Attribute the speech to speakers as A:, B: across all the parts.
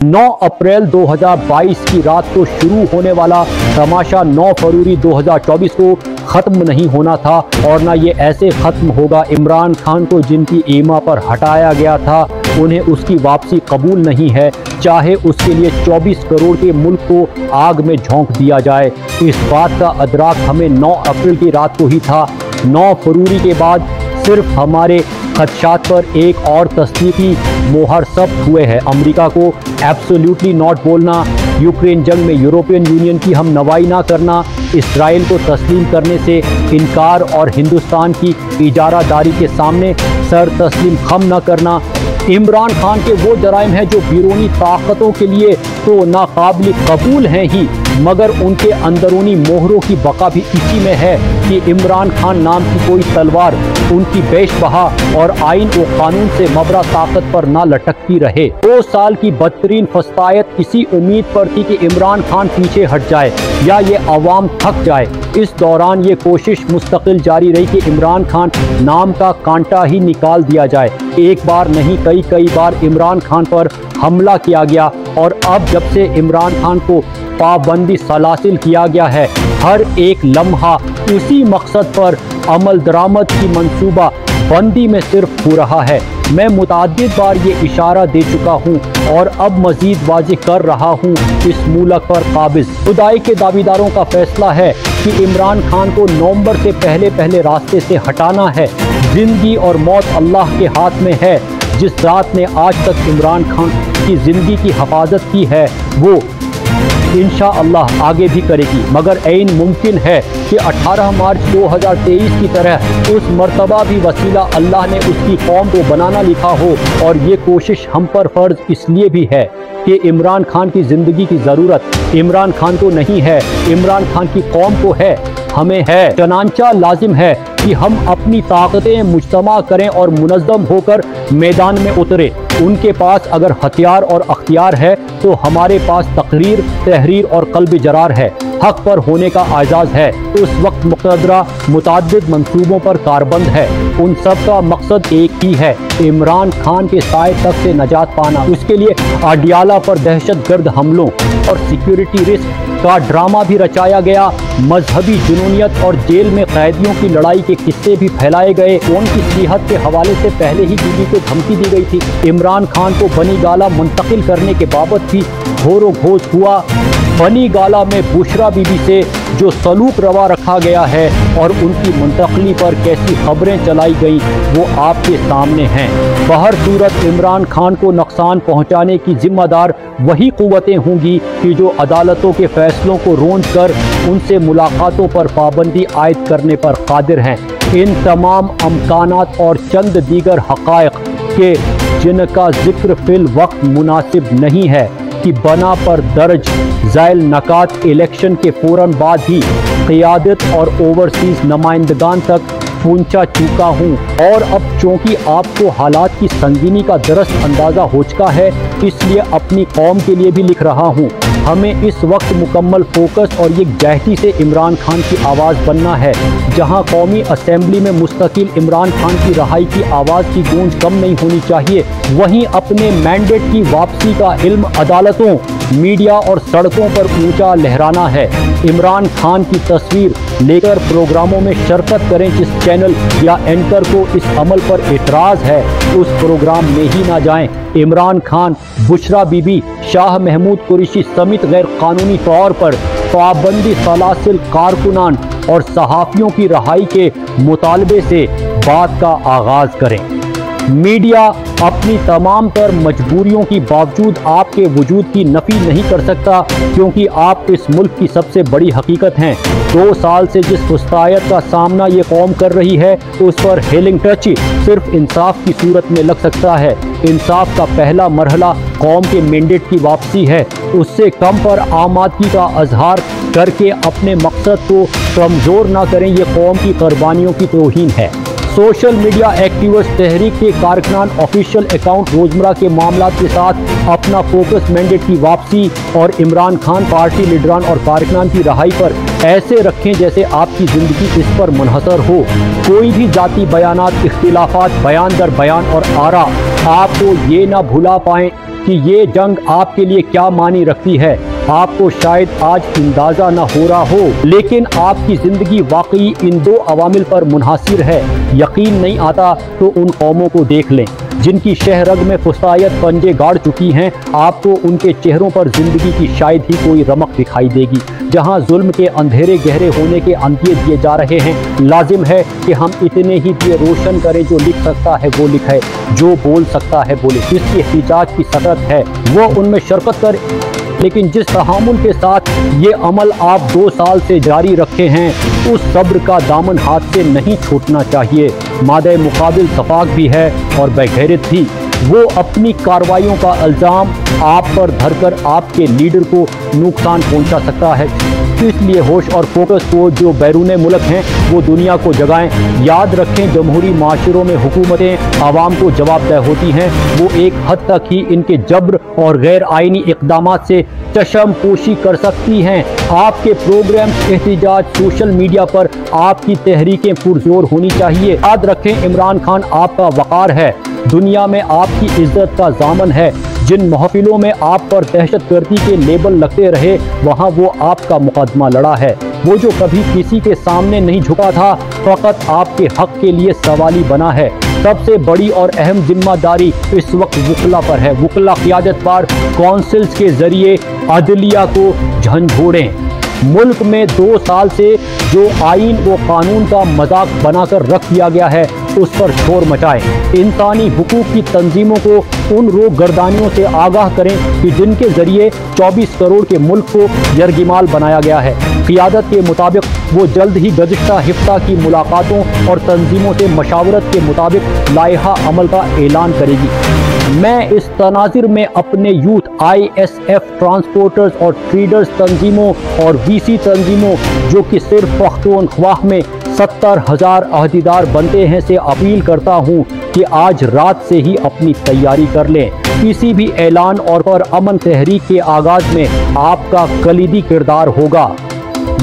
A: 9 अप्रैल 2022 की रात को शुरू होने वाला तमाशा 9 फरवरी 2024 को ख़त्म नहीं होना था, और ना ये ऐसे ख़त्म होगा। इमरान खान को जिनकी ईमा पर हटाया गया था उन्हें उसकी वापसी कबूल नहीं है, चाहे उसके लिए 24 करोड़ के मुल्क को आग में झोंक दिया जाए। इस बात का अदराक हमें 9 अप्रैल की रात को ही था। 9 फरवरी के बाद सिर्फ हमारे खदशात पर एक और तस्दीकी मोहर सब्त हुए हैं। अमेरिका को एब्सोल्युटली नॉट बोलना, यूक्रेन जंग में यूरोपियन यूनियन की हम नवाई ना करना, इसराइल को तस्लीम करने से इनकार और हिंदुस्तान की इजारादारी के सामने सर तस्लीम खम न करना, इमरान खान के वो जराइम हैं जो बैरूनी ताकतों के लिए तो नाकाबिल कबूल हैं ही, मगर उनके अंदरूनी मोहरों की बका भी इसी में है कि इमरान खान नाम की कोई तलवार उनकी बेशबहा और आइन व कानून से मबरा ताकत पर ना लटकती रहे। 2 साल की बदतरीन फस्तायत इसी उम्मीद पर थी कि इमरान खान पीछे हट जाए या ये अवाम थक जाए। इस दौरान ये कोशिश मुस्तकिल जारी रही कि इमरान खान नाम का कांटा ही निकाल दिया जाए। एक बार नहीं कई बार इमरान खान पर हमला किया गया, और अब जब से इमरान खान को पाबंदी सलासिल किया गया है, हर एक लम्हा उसी मकसद पर अमल दरामद की मंसूबा बंदी में सिर्फ हो रहा है। मैं मुतअद्दिद बार ये इशारा दे चुका हूँ और अब मजीद वाज़ेह कर रहा हूँ, इस मुल्क पर काबिज खुदाई के दावेदारों का फैसला है कि इमरान खान को नवंबर से पहले रास्ते से हटाना है। जिंदगी और मौत अल्लाह के हाथ में है। जिस रात ने आज तक इमरान खान की ज़िंदगी की हिफाजत की है वो इंशाअल्लाह आगे भी करेगी, मगर ऐन मुमकिन है कि 18 मार्च 2023 की तरह उस मर्तबा भी वसीला अल्लाह ने उसकी कौम को बनाना लिखा हो। और ये कोशिश हम पर फ़र्ज इसलिए भी है कि इमरान खान की ज़िंदगी की ज़रूरत इमरान खान को नहीं है, इमरान खान की कौम को है, हमें है। चनांचा लाजिम है कि हम अपनी ताकतें मुज्तमा करें और मुनज़्ज़म होकर मैदान में उतरे। उनके पास अगर हथियार और अख्तियार है तो हमारे पास तकरीर, तहरीर और क़ल्ब जरार है। हक पर होने का आज़ाज़ है। उस वक्त मुक़द्दरा मुतअद्दिद मंसूबों पर कारबंद है। उन सब का मकसद एक ही है, इमरान खान के साए तक से नजात पाना। उसके लिए अडियाला पर दहशतगर्द हमलों और सिक्योरिटी रिस्क का ड्रामा भी रचाया गया। मजहबी जुनूनियत और जेल में कैदियों की लड़ाई के किस्से भी फैलाए गए। उनकी सेहत के हवाले से पहले ही बीबी को धमकी दी गई थी। इमरान खान को बनी गाला मुंतकिल करने के बाबत भी घोरो घोष हुआ। बनी गाला में बुशरा बीबी से जो सलूक रवा रखा गया है और उनकी मुंतकली पर कैसी खबरें चलाई गई वो आपके सामने हैं। बहर सूरत इमरान खान को नुकसान पहुंचाने की जिम्मेदार वही क़ुव्वतें होंगी कि जो अदालतों के फैसलों को रोंद कर उनसे मुलाकातों पर पाबंदी आयद करने पर कादिर हैं। इन तमाम अमकानात और चंद दीगर हक़ाइक़ के जिनका ज़िक्र फिल वक्त मुनासिब नहीं है कि बना पर दर्ज ज़ैल नकात इलेक्शन के फ़ौरन बाद ही क़ियादत और ओवरसीज़ नुमाइंदगान तक पहुंचा चुका हूं, और अब चूँकि आपको हालात की संगीनी का दरस्त अंदाज़ा हो चुका है इसलिए अपनी कौम के लिए भी लिख रहा हूं। हमें इस वक्त मुकम्मल फोकस और ये गहती से इमरान खान की आवाज़ बनना है। जहां कौमी असम्बली में मुस्तकिल इमरान खान की रहाई की आवाज़ की गूंज कम नहीं होनी चाहिए, वहीं अपने मैंडेट की वापसी का इल्म अदालतों, मीडिया और सड़कों पर ऊंचा लहराना है। इमरान खान की तस्वीर लेकर प्रोग्रामों में शिरकत करें। जिस चैनल या एंकर को इस अमल पर एतराज़ है उस प्रोग्राम में ही ना जाएं। इमरान खान, बुशरा बीबी, शाह महमूद कुरैशी समेत गैर कानूनी तौर पर पाबंदी सलासिल कारकुनान और सहाफ़ियों की रहाई के मुतालबे से बात का आगाज़ करें। मीडिया अपनी तमाम तर मजबूरियों की बावजूद आपके वजूद की नफ़ी नहीं कर सकता, क्योंकि आप इस मुल्क की सबसे बड़ी हकीकत हैं। 2 साल से जिस फुस्तायत का सामना ये कौम कर रही है उस पर हेलिंग टच सिर्फ इंसाफ की सूरत में लग सकता है। इंसाफ का पहला मरहला कौम के मैंडेट की वापसी है। उससे कम पर आमादगी का अजहार करके अपने मकसद को कमज़ोर ना करें, ये कौम की कुर्बानियों की तौहीन है। सोशल मीडिया एक्टिविस्ट तहरीक के कारकुनान ऑफिशियल अकाउंट रोज़मर्रा के मामलों के साथ अपना फोकस मैंडेट की वापसी और इमरान खान पार्टी लीडरान और कारकुनान की रहाई पर ऐसे रखें जैसे आपकी ज़िंदगी इस पर मुनहसर हो। कोई भी जाती बयानात, इख्तिलाफात, बयान दर बयान और आरा आपको ये ना भुला पाएँ कि ये जंग आपके लिए क्या मानी रखती है। आपको शायद आज अंदाजा न हो रहा हो, लेकिन आपकी जिंदगी वाकई इन दो अवामिल पर मुनहसिर है। यकीन नहीं आता तो उन कौमों को देख लें जिनकी शहरग में फुसायत पंजे गाड़ चुकी हैं। आपको उनके चेहरों पर जिंदगी की शायद ही कोई रमक दिखाई देगी। जहां जुल्म के अंधेरे गहरे होने के अंतिये दिए जा रहे हैं, लाजिम है कि हम इतने ही दिए रोशन करें, जो लिख सकता है वो लिखे, जो बोल सकता है बोले, जिसकी एहतिजाज की सकरत है वो उनमें शरकत करे। लेकिन जिस तहामुल के साथ ये अमल आप 2 साल से जारी रखे हैं, उस सब्र का दामन हाथ से नहीं छूटना चाहिए। मादे मुकाबिल सफाक भी है और बेगैरत भी। वो अपनी कार्रवाइयों का इल्ज़ाम आप पर धरकर आपके लीडर को नुकसान पहुंचा सकता है। इसलिए होश और फोकस को जो बैरूने मुल्क हैं वो दुनिया को जगाएं। याद रखें, जमहूरी माशरों में हुकूमतें आवाम को जवाबदेह होती हैं। वो एक हद तक ही इनके जबर और गैर आइनी इक़दामात से चशम पोशी कर सकती हैं। आपके प्रोग्राम, एहतिजाज, सोशल मीडिया पर आपकी तहरीकें पुरजोर होनी चाहिए। याद रखें, इमरान खान आपका वक़ार है, दुनिया में आपकी इज्जत का ज़ामन है। जिन महफिलों में आप पर दहशतगर्दी के लेबल लगते रहे, वहाँ वो आपका मुकदमा लड़ा है। वो जो कभी किसी के सामने नहीं झुका था, फ़कत आपके हक़ के लिए सवाली बना है। सबसे बड़ी और अहम जिम्मेदारी इस वक्त वकला पर है। वकला क़ियादत पर कौंसिल्स के ज़रिए अदलिया को झंझोड़ें। मुल्क में 2 साल से जो आइन व कानून का मजाक बनाकर रख दिया गया है, उस पर शोर मचाएं। इंसानी हुकूक की तंजीमों को उन रोग गर्दानियों से आगाह करें कि जिनके ज़रिए 24 करोड़ के मुल्क को यरगिमाल बनाया गया है। क़ियादत के मुताबिक वो जल्द ही गुज़िश्ता हिफ्ता की मुलाकातों और तंजीमों से मशावरत के मुताबिक लाइहा अमल का ऐलान करेगी। मैं इस तनाज़िर में अपने यूथ, ISF, ट्रांसपोर्टर्स और ट्रेडर्स तंजीमों और VC तंजीमों, जो कि सिर्फ पख्तूनख्वाह में 70,000 अहदेदार बनते हैं, से अपील करता हूं कि आज रात से ही अपनी तैयारी कर लें। किसी भी ऐलान और पर अमन तहरीक के आगाज़ में आपका कलीदी किरदार होगा।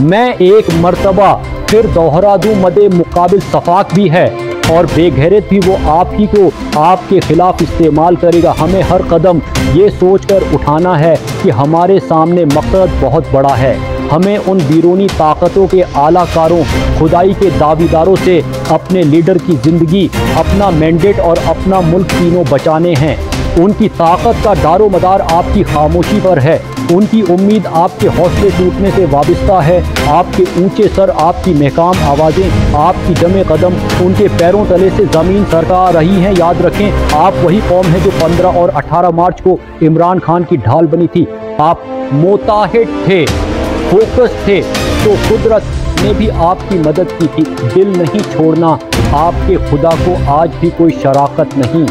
A: मैं एक मर्तबा फिर दोहरा दूं, मदे मुकाबिल सफाक भी है और बेगैरत भी वो आप ही को आपके खिलाफ इस्तेमाल करेगा। हमें हर कदम ये सोचकर उठाना है कि हमारे सामने मकसद बहुत बड़ा है। हमें उन बैरूनी ताकतों के आलाकारों, खुदाई के दावेदारों से अपने लीडर की ज़िंदगी, अपना मैंडेट और अपना मुल्क तीनों बचाने हैं। उनकी ताकत का दारो मदार आपकी खामोशी पर है। उनकी उम्मीद आपके हौसले टूटने से वाबस्ता है। आपके ऊंचे सर, आपकी महकाम आवाज़ें, आपकी जमे कदम उनके पैरों तले से ज़मीन सरका रही हैं। याद रखें, आप वही कौम है जो 15 और 18 मार्च को इमरान खान की ढाल बनी थी। आप मुताहिद थे, फोकस थे, तो कुदरत ने भी आपकी मदद की थी। दिल नहीं छोड़ना, आपके खुदा को आज भी कोई शराकत नहीं।